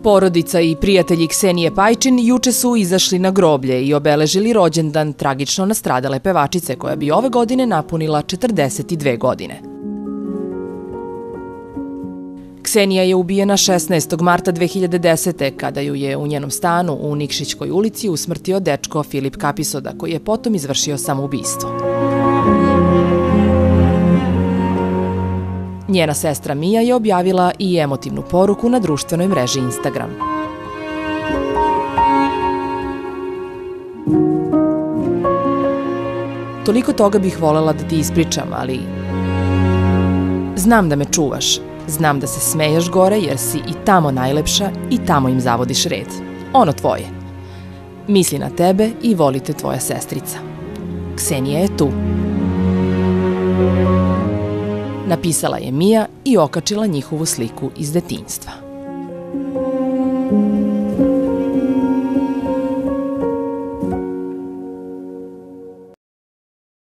Porodica i prijatelji Ksenije Pajčin juče su izašli na groblje i obeležili rođendan tragično nastradale pevačice koja bi ove godine napunila 42 godine. Ksenija je ubijena 16. marta 2010. kada ju je u njenom stanu u Nikšićkoj ulici usmrtio dečko Filip Kapisoda, koji je potom izvršio samoubistvo. Njena sestra Mija je objavila i emotivnu poruku na društvenoj mreži Instagram. Toliko toga bih volela da ti ispričam, ali znam da me čuvaš, znam da se smejaš gore jer si i tamo najlepša i tamo im zavodiš red. Ono tvoje. Misli na tebe i volite tvoja sestrica. Ksenija je tu. Napisala je Mija i okačila njihovu sliku iz detinjstva.